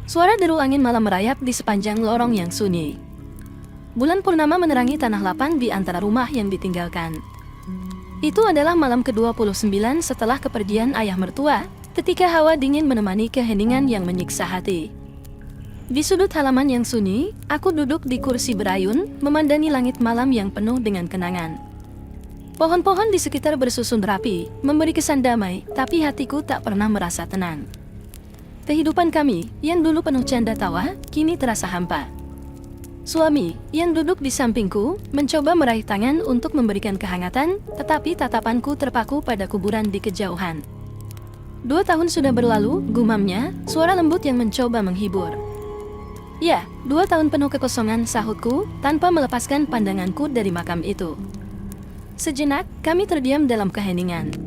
Suara deru angin malam merayap di sepanjang lorong yang sunyi. Bulan purnama menerangi tanah lapang di antara rumah yang ditinggalkan. Itu adalah malam ke-29 setelah kepergian ayah mertua, ketika hawa dingin menemani keheningan yang menyiksa hati. Di sudut halaman yang sunyi, aku duduk di kursi berayun, memandangi langit malam yang penuh dengan kenangan. Pohon-pohon di sekitar bersusun rapi, memberi kesan damai, tapi hatiku tak pernah merasa tenang. Kehidupan kami, yang dulu penuh canda tawa, kini terasa hampa. Suami, yang duduk di sampingku, mencoba meraih tangan untuk memberikan kehangatan, tetapi tatapanku terpaku pada kuburan di kejauhan. 2 tahun sudah berlalu, gumamnya, suara lembut yang mencoba menghibur. Ya, 2 tahun penuh kekosongan, sahutku, tanpa melepaskan pandanganku dari makam itu. Sejenak, kami terdiam dalam keheningan.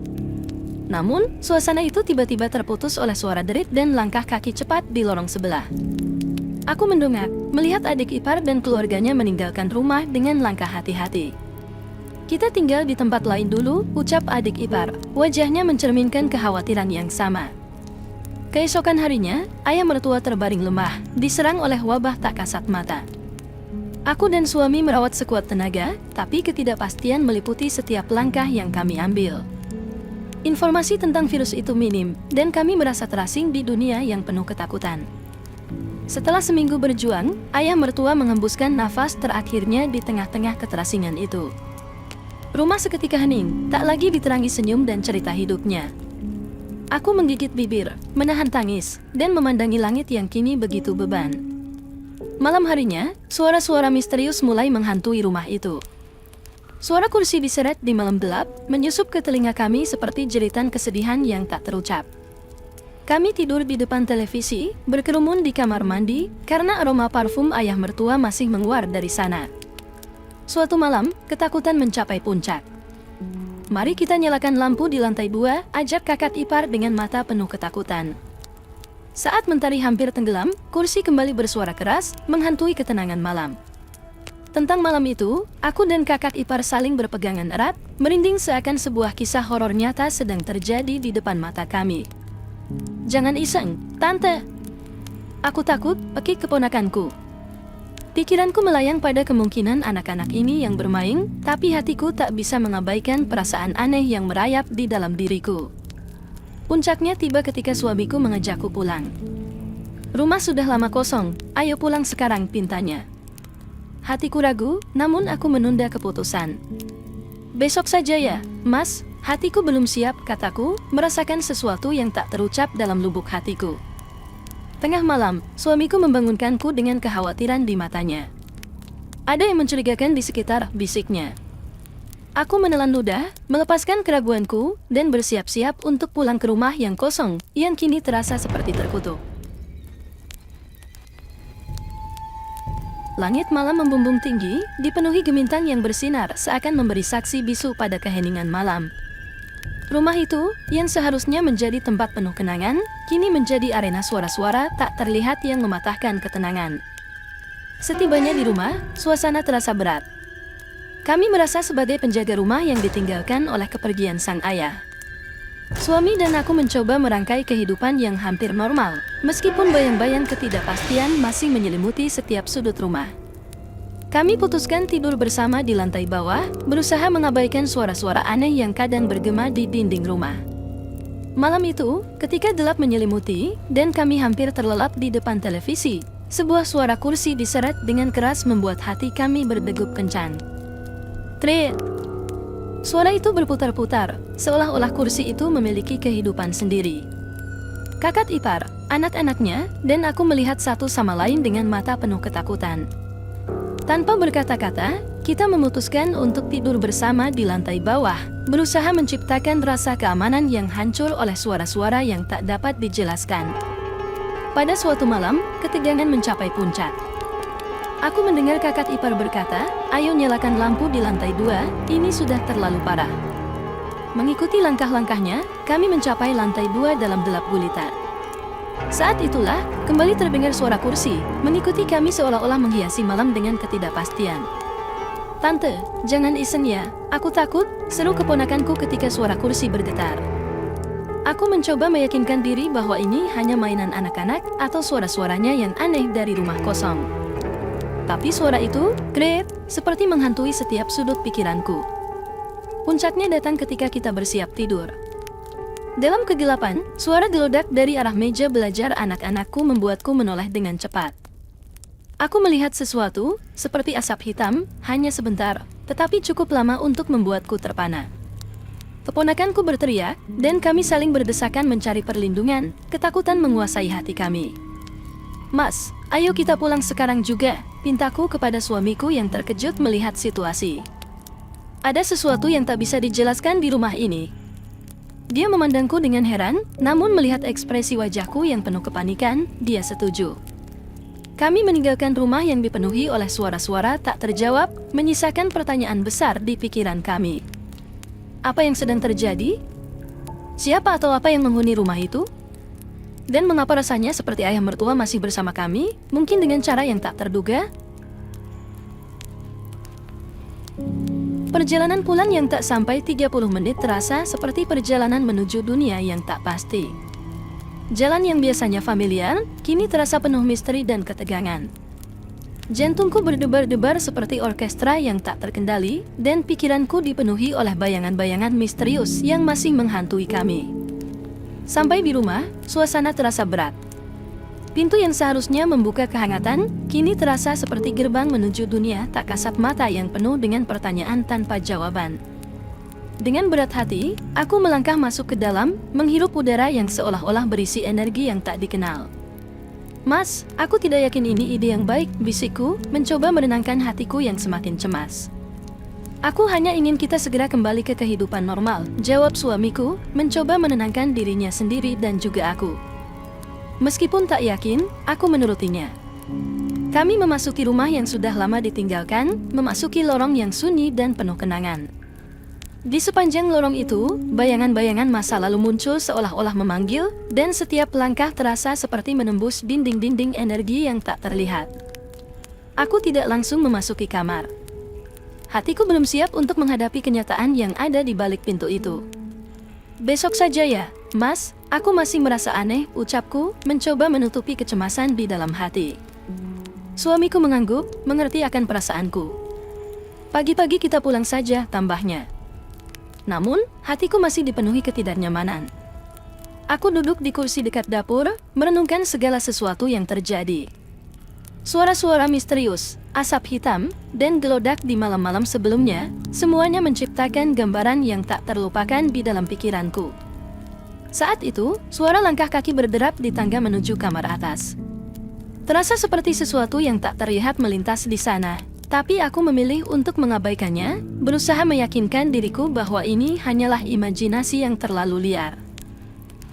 Namun, suasana itu tiba-tiba terputus oleh suara derit dan langkah kaki cepat di lorong sebelah. Aku mendongak, melihat adik ipar dan keluarganya meninggalkan rumah dengan langkah hati-hati. Kita tinggal di tempat lain dulu, ucap adik ipar, wajahnya mencerminkan kekhawatiran yang sama. Keesokan harinya, ayah mertua terbaring lemah, diserang oleh wabah tak kasat mata. Aku dan suami merawat sekuat tenaga, tapi ketidakpastian meliputi setiap langkah yang kami ambil. Informasi tentang virus itu minim, dan kami merasa terasing di dunia yang penuh ketakutan. Setelah seminggu berjuang, ayah mertua mengembuskan nafas terakhirnya di tengah-tengah keterasingan itu. Rumah seketika hening, tak lagi diterangi senyum dan cerita hidupnya. Aku menggigit bibir, menahan tangis, dan memandangi langit yang kini begitu beban. Malam harinya, suara-suara misterius mulai menghantui rumah itu. Suara kursi diseret di malam gelap, menyusup ke telinga kami seperti jeritan kesedihan yang tak terucap. Kami tidur di depan televisi, berkerumun di kamar mandi, karena aroma parfum ayah mertua masih menguar dari sana. Suatu malam, ketakutan mencapai puncak. Mari kita nyalakan lampu di lantai 2, ajak kakak ipar dengan mata penuh ketakutan. Saat mentari hampir tenggelam, kursi kembali bersuara keras, menghantui ketenangan malam. Tentang malam itu, aku dan kakak ipar saling berpegangan erat, merinding seakan sebuah kisah horor nyata sedang terjadi di depan mata kami. Jangan iseng, Tante. Aku takut, pekik keponakanku. Pikiranku melayang pada kemungkinan anak-anak ini yang bermain, tapi hatiku tak bisa mengabaikan perasaan aneh yang merayap di dalam diriku. Puncaknya tiba ketika suamiku mengajakku pulang. Rumah sudah lama kosong, ayo pulang sekarang, pintanya. Hatiku ragu, namun aku menunda keputusan. Besok saja ya, Mas, hatiku belum siap, kataku, merasakan sesuatu yang tak terucap dalam lubuk hatiku. Tengah malam, suamiku membangunkanku dengan kekhawatiran di matanya. Ada yang mencurigakan di sekitar, bisiknya. Aku menelan ludah, melepaskan keraguanku, dan bersiap-siap untuk pulang ke rumah yang kosong, yang kini terasa seperti terkutuk. Langit malam membumbung tinggi, dipenuhi gemintang yang bersinar seakan memberi saksi bisu pada keheningan malam. Rumah itu, yang seharusnya menjadi tempat penuh kenangan, kini menjadi arena suara-suara tak terlihat yang mematahkan ketenangan. Setibanya di rumah, suasana terasa berat. Kami merasa sebagai penjaga rumah yang ditinggalkan oleh kepergian sang ayah. Suami dan aku mencoba merangkai kehidupan yang hampir normal, meskipun bayang-bayang ketidakpastian masih menyelimuti setiap sudut rumah. Kami putuskan tidur bersama di lantai bawah, berusaha mengabaikan suara-suara aneh yang kadang bergema di dinding rumah. Malam itu, ketika gelap menyelimuti, dan kami hampir terlelap di depan televisi, sebuah suara kursi diseret dengan keras membuat hati kami berdegup kencang. Tret! Suara itu berputar-putar, seolah-olah kursi itu memiliki kehidupan sendiri. Kakak ipar, anak-anaknya, dan aku melihat satu sama lain dengan mata penuh ketakutan. Tanpa berkata-kata, kita memutuskan untuk tidur bersama di lantai bawah, berusaha menciptakan rasa keamanan yang hancur oleh suara-suara yang tak dapat dijelaskan. Pada suatu malam, ketegangan mencapai puncak. Aku mendengar kakak ipar berkata, ayo nyalakan lampu di lantai 2, ini sudah terlalu parah. Mengikuti langkah-langkahnya, kami mencapai lantai 2 dalam gelap gulita. Saat itulah, kembali terdengar suara kursi, mengikuti kami seolah-olah menghiasi malam dengan ketidakpastian. Tante, jangan iseng ya, aku takut, seru keponakanku ketika suara kursi bergetar. Aku mencoba meyakinkan diri bahwa ini hanya mainan anak-anak atau suara-suaranya yang aneh dari rumah kosong. Tapi suara itu, great, seperti menghantui setiap sudut pikiranku. Puncaknya datang ketika kita bersiap tidur. Dalam kegelapan, suara gelodak dari arah meja belajar anak-anakku membuatku menoleh dengan cepat. Aku melihat sesuatu, seperti asap hitam, hanya sebentar, tetapi cukup lama untuk membuatku terpana. Keponakanku berteriak, dan kami saling berdesakan mencari perlindungan. Ketakutan menguasai hati kami. "Mas, ayo kita pulang sekarang juga," pintaku kepada suamiku yang terkejut melihat situasi. Ada sesuatu yang tak bisa dijelaskan di rumah ini. Dia memandangku dengan heran, namun melihat ekspresi wajahku yang penuh kepanikan, dia setuju. Kami meninggalkan rumah yang dipenuhi oleh suara-suara tak terjawab, menyisakan pertanyaan besar di pikiran kami. Apa yang sedang terjadi? Siapa atau apa yang menghuni rumah itu? Dan mengapa rasanya seperti ayah mertua masih bersama kami, mungkin dengan cara yang tak terduga? Perjalanan pulang yang tak sampai 30 menit terasa seperti perjalanan menuju dunia yang tak pasti. Jalan yang biasanya familiar, kini terasa penuh misteri dan ketegangan. Jantungku berdebar-debar seperti orkestra yang tak terkendali, dan pikiranku dipenuhi oleh bayangan-bayangan misterius yang masih menghantui kami. Sampai di rumah, suasana terasa berat. Pintu yang seharusnya membuka kehangatan, kini terasa seperti gerbang menuju dunia tak kasat mata yang penuh dengan pertanyaan tanpa jawaban. Dengan berat hati, aku melangkah masuk ke dalam, menghirup udara yang seolah-olah berisi energi yang tak dikenal. "Mas, aku tidak yakin ini ide yang baik," bisikku, mencoba menenangkan hatiku yang semakin cemas. "Aku hanya ingin kita segera kembali ke kehidupan normal," jawab suamiku, mencoba menenangkan dirinya sendiri dan juga aku. Meskipun tak yakin, aku menurutinya. Kami memasuki rumah yang sudah lama ditinggalkan, memasuki lorong yang sunyi dan penuh kenangan. Di sepanjang lorong itu, bayangan-bayangan masa lalu muncul seolah-olah memanggil, dan setiap langkah terasa seperti menembus dinding-dinding energi yang tak terlihat. Aku tidak langsung memasuki kamar. Hatiku belum siap untuk menghadapi kenyataan yang ada di balik pintu itu. "Besok saja ya, Mas, aku masih merasa aneh," ucapku, mencoba menutupi kecemasan di dalam hati. Suamiku mengangguk, mengerti akan perasaanku. "Pagi-pagi kita pulang saja," tambahnya. Namun, hatiku masih dipenuhi ketidaknyamanan. Aku duduk di kursi dekat dapur, merenungkan segala sesuatu yang terjadi. Suara-suara misterius, asap hitam, dan gelodak di malam-malam sebelumnya, semuanya menciptakan gambaran yang tak terlupakan di dalam pikiranku. Saat itu, suara langkah kaki berderap di tangga menuju kamar atas. Terasa seperti sesuatu yang tak terlihat melintas di sana. Tapi aku memilih untuk mengabaikannya, berusaha meyakinkan diriku bahwa ini hanyalah imajinasi yang terlalu liar.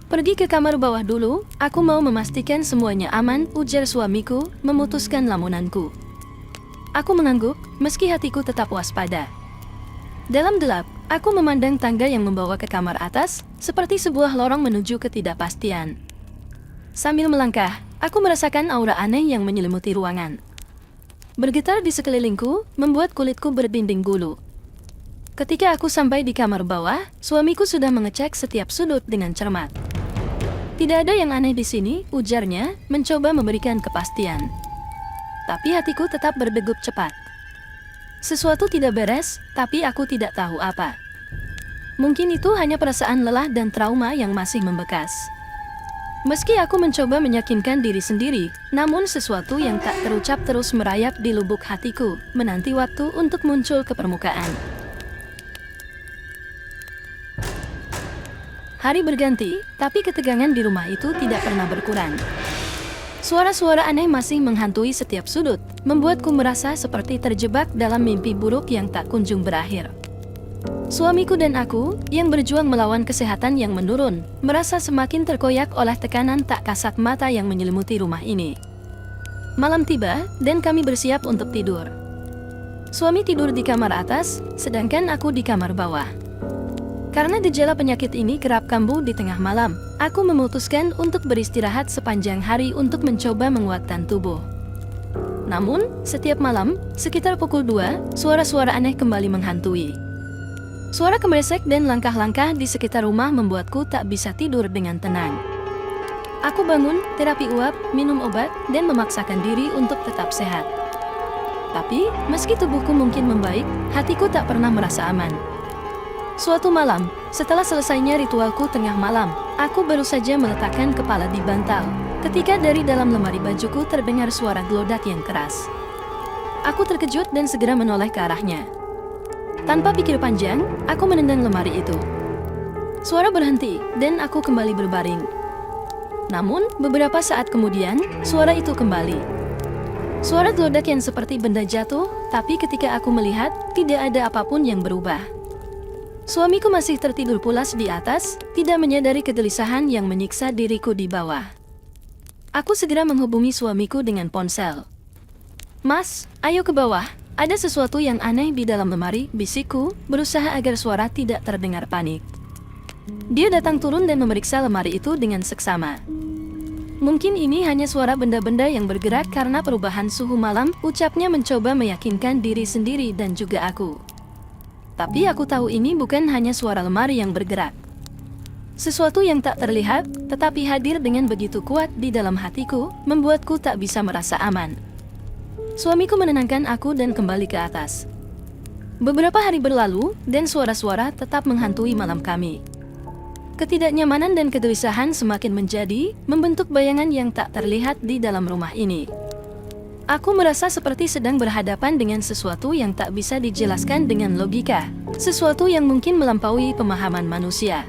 "Pergi ke kamar bawah dulu, aku mau memastikan semuanya aman," ujar suamiku, memutuskan lamunanku. Aku mengangguk, meski hatiku tetap waspada. Dalam gelap, aku memandang tangga yang membawa ke kamar atas, seperti sebuah lorong menuju ketidakpastian. Sambil melangkah, aku merasakan aura aneh yang menyelimuti ruangan. Bergetar di sekelilingku, membuat kulitku berdinding bulu. Ketika aku sampai di kamar bawah, suamiku sudah mengecek setiap sudut dengan cermat. "Tidak ada yang aneh di sini," ujarnya, mencoba memberikan kepastian. Tapi hatiku tetap berdegup cepat. Sesuatu tidak beres, tapi aku tidak tahu apa. Mungkin itu hanya perasaan lelah dan trauma yang masih membekas. Meski aku mencoba meyakinkan diri sendiri, namun sesuatu yang tak terucap terus merayap di lubuk hatiku, menanti waktu untuk muncul ke permukaan. Hari berganti, tapi ketegangan di rumah itu tidak pernah berkurang. Suara-suara aneh masih menghantui setiap sudut, membuatku merasa seperti terjebak dalam mimpi buruk yang tak kunjung berakhir. Suamiku dan aku, yang berjuang melawan kesehatan yang menurun, merasa semakin terkoyak oleh tekanan tak kasat mata yang menyelimuti rumah ini. Malam tiba, dan kami bersiap untuk tidur. Suami tidur di kamar atas, sedangkan aku di kamar bawah. Karena gejala penyakit ini kerap kambuh di tengah malam, aku memutuskan untuk beristirahat sepanjang hari untuk mencoba menguatkan tubuh. Namun, setiap malam, sekitar pukul 2, suara-suara aneh kembali menghantui. Suara kemresek dan langkah-langkah di sekitar rumah membuatku tak bisa tidur dengan tenang. Aku bangun, terapi uap, minum obat, dan memaksakan diri untuk tetap sehat. Tapi, meski tubuhku mungkin membaik, hatiku tak pernah merasa aman. Suatu malam, setelah selesainya ritualku tengah malam, aku baru saja meletakkan kepala di bantal, ketika dari dalam lemari bajuku terdengar suara gelodak yang keras. Aku terkejut dan segera menoleh ke arahnya. Tanpa pikir panjang, aku menendang lemari itu. Suara berhenti, dan aku kembali berbaring. Namun, beberapa saat kemudian, suara itu kembali. Suara gelodak yang seperti benda jatuh, tapi ketika aku melihat, tidak ada apapun yang berubah. Suamiku masih tertidur pulas di atas, tidak menyadari kegelisahan yang menyiksa diriku di bawah. Aku segera menghubungi suamiku dengan ponsel. "Mas, ayo ke bawah. Ada sesuatu yang aneh di dalam lemari," bisikku, berusaha agar suara tidak terdengar panik. Dia datang turun dan memeriksa lemari itu dengan seksama. "Mungkin ini hanya suara benda-benda yang bergerak karena perubahan suhu malam," ucapnya mencoba meyakinkan diri sendiri dan juga aku. Tapi aku tahu ini bukan hanya suara lemari yang bergerak. Sesuatu yang tak terlihat, tetapi hadir dengan begitu kuat di dalam hatiku, membuatku tak bisa merasa aman. Suamiku menenangkan aku dan kembali ke atas. Beberapa hari berlalu, dan suara-suara tetap menghantui malam kami. Ketidaknyamanan dan kegelisahan semakin menjadi, membentuk bayangan yang tak terlihat di dalam rumah ini. Aku merasa seperti sedang berhadapan dengan sesuatu yang tak bisa dijelaskan dengan logika, sesuatu yang mungkin melampaui pemahaman manusia.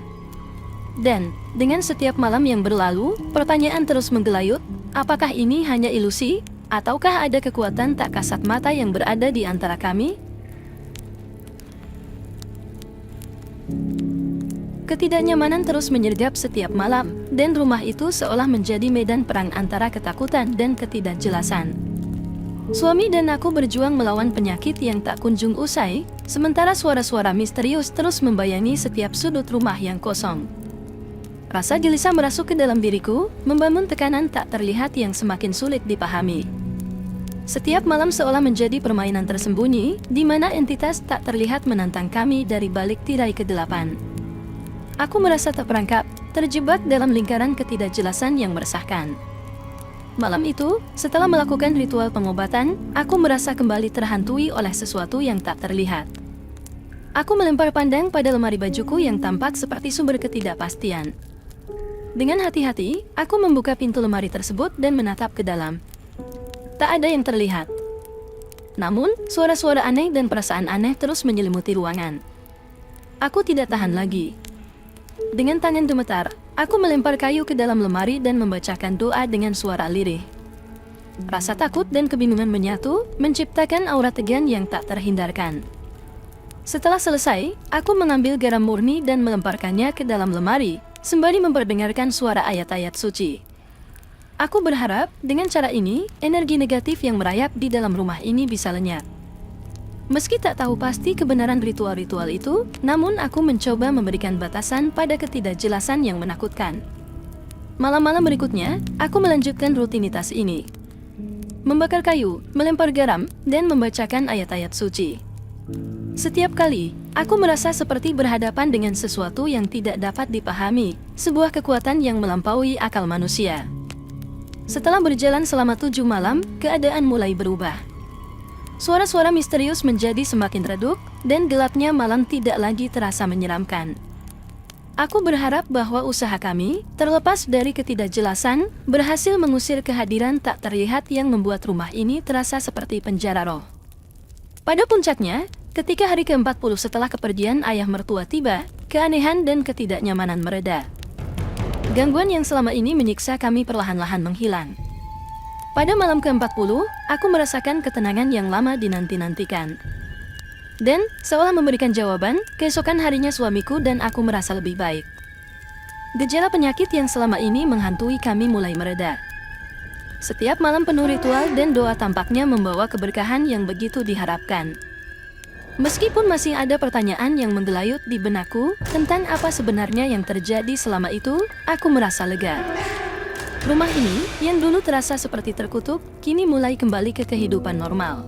Dan, dengan setiap malam yang berlalu, pertanyaan terus menggelayut, apakah ini hanya ilusi? Ataukah ada kekuatan tak kasat mata yang berada di antara kami? Ketidaknyamanan terus menyergap setiap malam, dan rumah itu seolah menjadi medan perang antara ketakutan dan ketidakjelasan. Suami dan aku berjuang melawan penyakit yang tak kunjung usai, sementara suara-suara misterius terus membayangi setiap sudut rumah yang kosong. Rasa gelisah merasuk ke dalam diriku, membangun tekanan tak terlihat yang semakin sulit dipahami. Setiap malam seolah menjadi permainan tersembunyi, di mana entitas tak terlihat menantang kami dari balik tirai kegelapan. Aku merasa tak perangkap, terjebak dalam lingkaran ketidakjelasan yang meresahkan. Malam itu, setelah melakukan ritual pengobatan, aku merasa kembali terhantui oleh sesuatu yang tak terlihat. Aku melempar pandang pada lemari bajuku yang tampak seperti sumber ketidakpastian. Dengan hati-hati, aku membuka pintu lemari tersebut dan menatap ke dalam. Tak ada yang terlihat. Namun, suara-suara aneh dan perasaan aneh terus menyelimuti ruangan. Aku tidak tahan lagi. Dengan tangan gemetar, aku melempar kayu ke dalam lemari dan membacakan doa dengan suara lirih. Rasa takut dan kebingungan menyatu, menciptakan aura tegang yang tak terhindarkan. Setelah selesai, aku mengambil garam murni dan melemparkannya ke dalam lemari, sembari memperdengarkan suara ayat-ayat suci. Aku berharap, dengan cara ini, energi negatif yang merayap di dalam rumah ini bisa lenyap. Meski tak tahu pasti kebenaran ritual-ritual itu, namun aku mencoba memberikan batasan pada ketidakjelasan yang menakutkan. Malam-malam berikutnya, aku melanjutkan rutinitas ini. Membakar kayu, melempar garam, dan membacakan ayat-ayat suci. Setiap kali, aku merasa seperti berhadapan dengan sesuatu yang tidak dapat dipahami, sebuah kekuatan yang melampaui akal manusia. Setelah berjalan selama 7 malam, keadaan mulai berubah. Suara-suara misterius menjadi semakin redup, dan gelapnya malam tidak lagi terasa menyeramkan. Aku berharap bahwa usaha kami, terlepas dari ketidakjelasan, berhasil mengusir kehadiran tak terlihat yang membuat rumah ini terasa seperti penjara roh. Pada puncaknya, ketika hari ke-40 setelah kepergian ayah mertua tiba, keanehan dan ketidaknyamanan mereda. Gangguan yang selama ini menyiksa kami perlahan-lahan menghilang. Pada malam ke-40, aku merasakan ketenangan yang lama dinanti-nantikan. Dan, seolah memberikan jawaban, keesokan harinya suamiku dan aku merasa lebih baik. Gejala penyakit yang selama ini menghantui kami mulai mereda. Setiap malam penuh ritual dan doa tampaknya membawa keberkahan yang begitu diharapkan. Meskipun masih ada pertanyaan yang menggelayut di benakku tentang apa sebenarnya yang terjadi selama itu, aku merasa lega. Rumah ini, yang dulu terasa seperti terkutuk, kini mulai kembali ke kehidupan normal.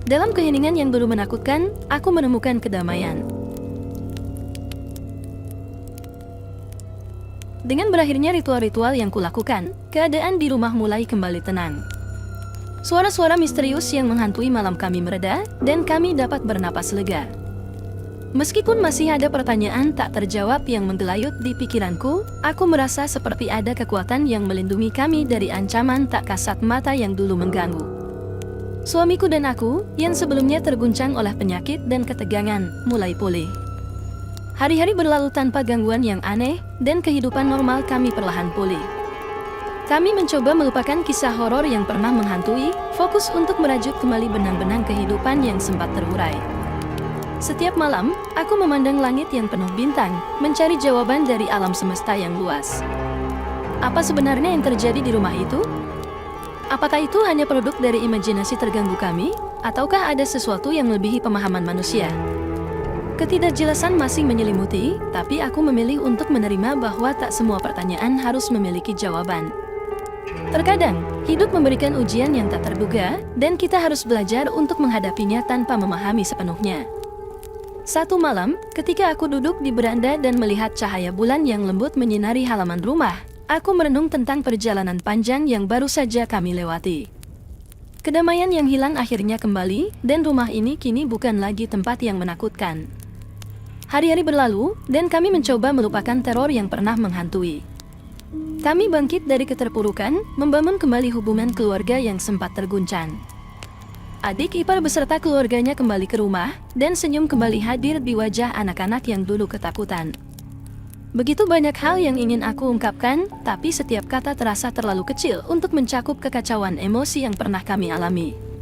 Dalam keheningan yang dulu menakutkan, aku menemukan kedamaian. Dengan berakhirnya ritual-ritual yang kulakukan, keadaan di rumah mulai kembali tenang. Suara-suara misterius yang menghantui malam kami mereda, dan kami dapat bernapas lega. Meskipun masih ada pertanyaan tak terjawab yang menggelayut di pikiranku, aku merasa seperti ada kekuatan yang melindungi kami dari ancaman tak kasat mata yang dulu mengganggu. Suamiku dan aku, yang sebelumnya terguncang oleh penyakit dan ketegangan, mulai pulih. Hari-hari berlalu tanpa gangguan yang aneh, dan kehidupan normal kami perlahan pulih. Kami mencoba melupakan kisah horor yang pernah menghantui, fokus untuk merajut kembali benang-benang kehidupan yang sempat terurai. Setiap malam, aku memandang langit yang penuh bintang, mencari jawaban dari alam semesta yang luas. Apa sebenarnya yang terjadi di rumah itu? Apakah itu hanya produk dari imajinasi terganggu kami, ataukah ada sesuatu yang melebihi pemahaman manusia? Ketidakjelasan masih menyelimuti, tapi aku memilih untuk menerima bahwa tak semua pertanyaan harus memiliki jawaban. Terkadang, hidup memberikan ujian yang tak terduga, dan kita harus belajar untuk menghadapinya tanpa memahami sepenuhnya. Satu malam, ketika aku duduk di beranda dan melihat cahaya bulan yang lembut menyinari halaman rumah, aku merenung tentang perjalanan panjang yang baru saja kami lewati. Kedamaian yang hilang akhirnya kembali, dan rumah ini kini bukan lagi tempat yang menakutkan. Hari-hari berlalu, dan kami mencoba melupakan teror yang pernah menghantui. Kami bangkit dari keterpurukan, membangun kembali hubungan keluarga yang sempat terguncang. Adik ipar beserta keluarganya kembali ke rumah, dan senyum kembali hadir di wajah anak-anak yang dulu ketakutan. Begitu banyak hal yang ingin aku ungkapkan, tapi setiap kata terasa terlalu kecil untuk mencakup kekacauan emosi yang pernah kami alami.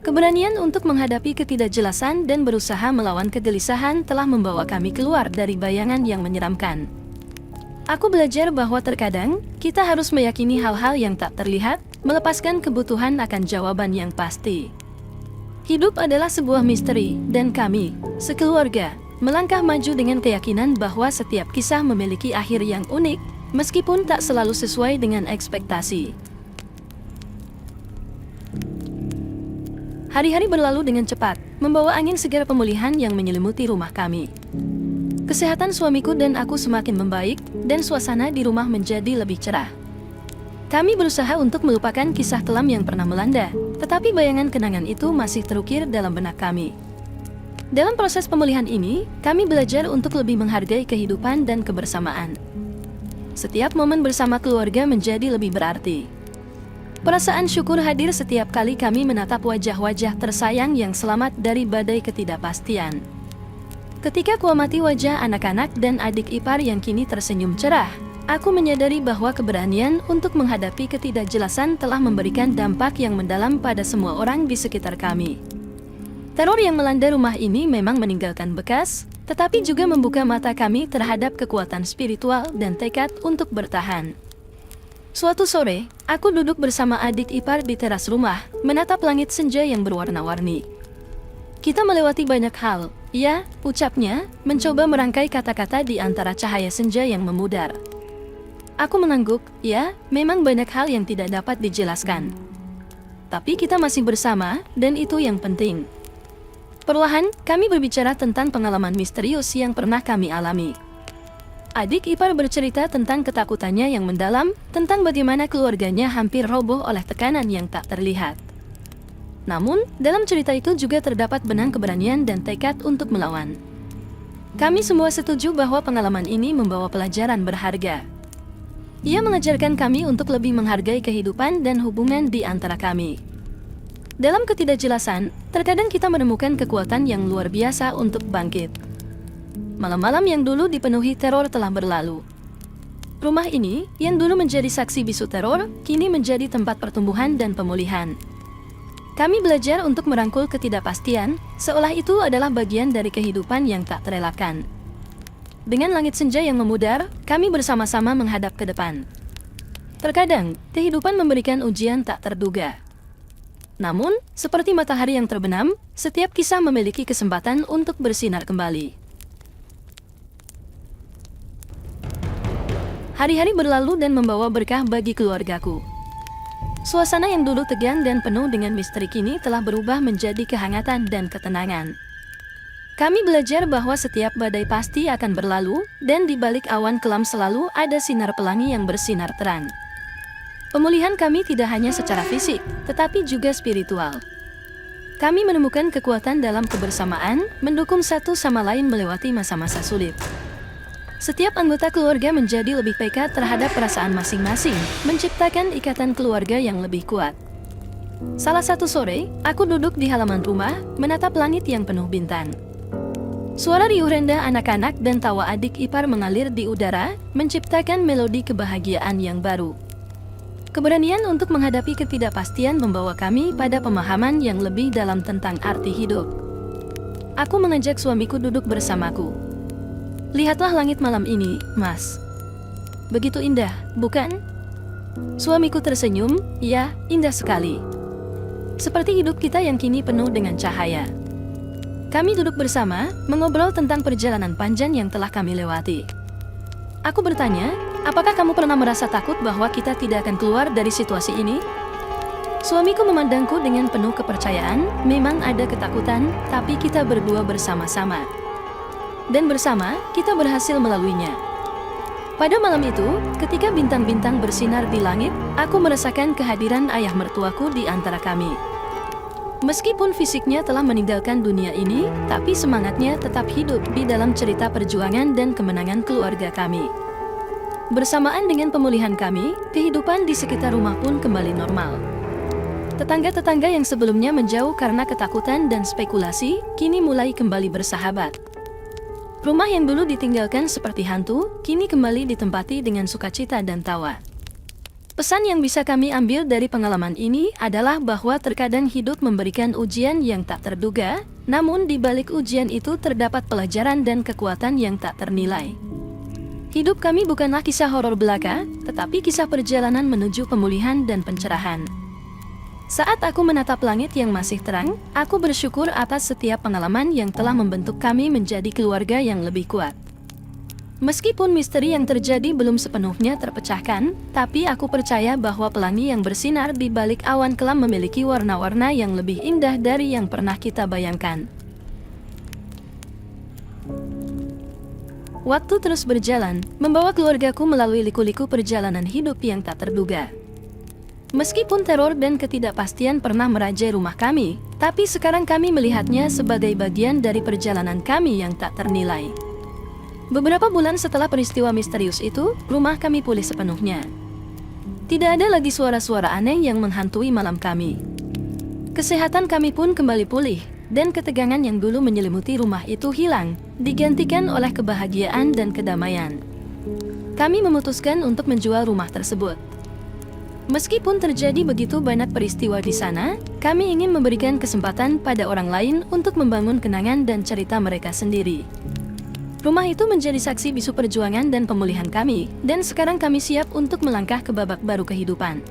Keberanian untuk menghadapi ketidakjelasan dan berusaha melawan kegelisahan telah membawa kami keluar dari bayangan yang menyeramkan. Aku belajar bahwa terkadang, kita harus meyakini hal-hal yang tak terlihat, melepaskan kebutuhan akan jawaban yang pasti. Hidup adalah sebuah misteri, dan kami, sekeluarga, melangkah maju dengan keyakinan bahwa setiap kisah memiliki akhir yang unik, meskipun tak selalu sesuai dengan ekspektasi. Hari-hari berlalu dengan cepat, membawa angin segar pemulihan yang menyelimuti rumah kami. Kesehatan suamiku dan aku semakin membaik, dan suasana di rumah menjadi lebih cerah. Kami berusaha untuk melupakan kisah kelam yang pernah melanda, tetapi bayangan kenangan itu masih terukir dalam benak kami. Dalam proses pemulihan ini, kami belajar untuk lebih menghargai kehidupan dan kebersamaan. Setiap momen bersama keluarga menjadi lebih berarti. Perasaan syukur hadir setiap kali kami menatap wajah-wajah tersayang yang selamat dari badai ketidakpastian. Ketika kuamati wajah anak-anak dan adik ipar yang kini tersenyum cerah, aku menyadari bahwa keberanian untuk menghadapi ketidakjelasan telah memberikan dampak yang mendalam pada semua orang di sekitar kami. Teror yang melanda rumah ini memang meninggalkan bekas, tetapi juga membuka mata kami terhadap kekuatan spiritual dan tekad untuk bertahan. Suatu sore, aku duduk bersama adik ipar di teras rumah, menatap langit senja yang berwarna-warni. Kita melewati banyak hal, ya, ucapnya, mencoba merangkai kata-kata di antara cahaya senja yang memudar. Aku mengangguk, ya, memang banyak hal yang tidak dapat dijelaskan. Tapi kita masih bersama, dan itu yang penting. Perlahan, kami berbicara tentang pengalaman misterius yang pernah kami alami. Adik ipar bercerita tentang ketakutannya yang mendalam, tentang bagaimana keluarganya hampir roboh oleh tekanan yang tak terlihat. Namun, dalam cerita itu juga terdapat benang keberanian dan tekad untuk melawan. Kami semua setuju bahwa pengalaman ini membawa pelajaran berharga. Ia mengajarkan kami untuk lebih menghargai kehidupan dan hubungan di antara kami. Dalam ketidakjelasan, terkadang kita menemukan kekuatan yang luar biasa untuk bangkit. Malam-malam yang dulu dipenuhi teror telah berlalu. Rumah ini, yang dulu menjadi saksi bisu teror, kini menjadi tempat pertumbuhan dan pemulihan. Kami belajar untuk merangkul ketidakpastian, seolah itu adalah bagian dari kehidupan yang tak terelakkan. Dengan langit senja yang memudar, kami bersama-sama menghadap ke depan. Terkadang, kehidupan memberikan ujian tak terduga. Namun, seperti matahari yang terbenam, setiap kisah memiliki kesempatan untuk bersinar kembali. Hari-hari berlalu dan membawa berkah bagi keluargaku. Suasana yang dulu tegang dan penuh dengan misteri kini telah berubah menjadi kehangatan dan ketenangan. Kami belajar bahwa setiap badai pasti akan berlalu, dan di balik awan kelam selalu ada sinar pelangi yang bersinar terang. Pemulihan kami tidak hanya secara fisik, tetapi juga spiritual. Kami menemukan kekuatan dalam kebersamaan, mendukung satu sama lain melewati masa-masa sulit. Setiap anggota keluarga menjadi lebih peka terhadap perasaan masing-masing, menciptakan ikatan keluarga yang lebih kuat. Salah satu sore, aku duduk di halaman rumah, menatap langit yang penuh bintang. Suara riuh rendah anak-anak dan tawa adik ipar mengalir di udara, menciptakan melodi kebahagiaan yang baru. Keberanian untuk menghadapi ketidakpastian membawa kami pada pemahaman yang lebih dalam tentang arti hidup. Aku mengajak suamiku duduk bersamaku. Lihatlah langit malam ini, Mas. Begitu indah, bukan? Suamiku tersenyum, ya, indah sekali. Seperti hidup kita yang kini penuh dengan cahaya. Kami duduk bersama, mengobrol tentang perjalanan panjang yang telah kami lewati. Aku bertanya, apakah kamu pernah merasa takut bahwa kita tidak akan keluar dari situasi ini? Suamiku memandangku dengan penuh kepercayaan, memang ada ketakutan, tapi kita berdua bersama-sama. Dan bersama, kita berhasil melaluinya. Pada malam itu, ketika bintang-bintang bersinar di langit, aku merasakan kehadiran ayah mertuaku di antara kami. Meskipun fisiknya telah meninggalkan dunia ini, tapi semangatnya tetap hidup di dalam cerita perjuangan dan kemenangan keluarga kami. Bersamaan dengan pemulihan kami, kehidupan di sekitar rumah pun kembali normal. Tetangga-tetangga yang sebelumnya menjauh karena ketakutan dan spekulasi, kini mulai kembali bersahabat. Rumah yang dulu ditinggalkan seperti hantu, kini kembali ditempati dengan sukacita dan tawa. Pesan yang bisa kami ambil dari pengalaman ini adalah bahwa terkadang hidup memberikan ujian yang tak terduga, namun di balik ujian itu terdapat pelajaran dan kekuatan yang tak ternilai. Hidup kami bukanlah kisah horor belaka, tetapi kisah perjalanan menuju pemulihan dan pencerahan. Saat aku menatap langit yang masih terang, aku bersyukur atas setiap pengalaman yang telah membentuk kami menjadi keluarga yang lebih kuat. Meskipun misteri yang terjadi belum sepenuhnya terpecahkan, tapi aku percaya bahwa pelangi yang bersinar di balik awan kelam memiliki warna-warna yang lebih indah dari yang pernah kita bayangkan. Waktu terus berjalan, membawa keluargaku melalui liku-liku perjalanan hidup yang tak terduga. Meskipun teror dan ketidakpastian pernah merajai rumah kami, tapi sekarang kami melihatnya sebagai bagian dari perjalanan kami yang tak ternilai. Beberapa bulan setelah peristiwa misterius itu, rumah kami pulih sepenuhnya. Tidak ada lagi suara-suara aneh yang menghantui malam kami. Kesehatan kami pun kembali pulih, dan ketegangan yang dulu menyelimuti rumah itu hilang, digantikan oleh kebahagiaan dan kedamaian. Kami memutuskan untuk menjual rumah tersebut. Meskipun terjadi begitu banyak peristiwa di sana, kami ingin memberikan kesempatan pada orang lain untuk membangun kenangan dan cerita mereka sendiri. Rumah itu menjadi saksi bisu perjuangan dan pemulihan kami, dan sekarang kami siap untuk melangkah ke babak baru kehidupan.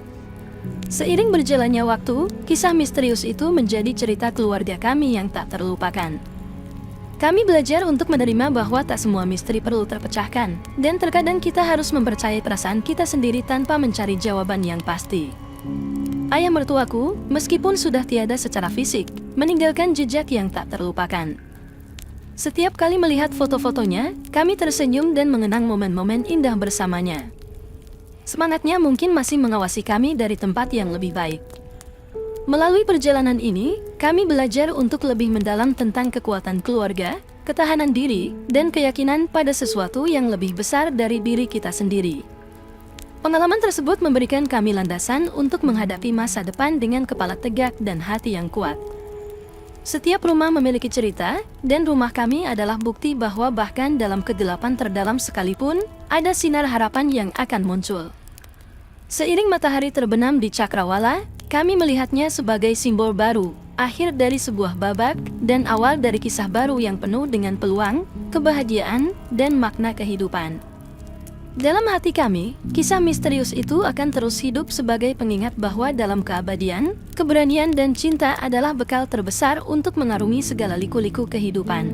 Seiring berjalannya waktu, kisah misterius itu menjadi cerita keluarga kami yang tak terlupakan. Kami belajar untuk menerima bahwa tak semua misteri perlu terpecahkan, dan terkadang kita harus mempercayai perasaan kita sendiri tanpa mencari jawaban yang pasti. Ayah mertuaku, meskipun sudah tiada secara fisik, meninggalkan jejak yang tak terlupakan. Setiap kali melihat foto-fotonya, kami tersenyum dan mengenang momen-momen indah bersamanya. Semangatnya mungkin masih mengawasi kami dari tempat yang lebih baik. Melalui perjalanan ini, kami belajar untuk lebih mendalam tentang kekuatan keluarga, ketahanan diri, dan keyakinan pada sesuatu yang lebih besar dari diri kita sendiri. Pengalaman tersebut memberikan kami landasan untuk menghadapi masa depan dengan kepala tegak dan hati yang kuat. Setiap rumah memiliki cerita, dan rumah kami adalah bukti bahwa bahkan dalam kegelapan terdalam sekalipun, ada sinar harapan yang akan muncul. Seiring matahari terbenam di Cakrawala, kami melihatnya sebagai simbol baru, akhir dari sebuah babak, dan awal dari kisah baru yang penuh dengan peluang, kebahagiaan, dan makna kehidupan. Dalam hati kami, kisah misterius itu akan terus hidup sebagai pengingat bahwa dalam keabadian, keberanian dan cinta adalah bekal terbesar untuk mengarungi segala liku-liku kehidupan.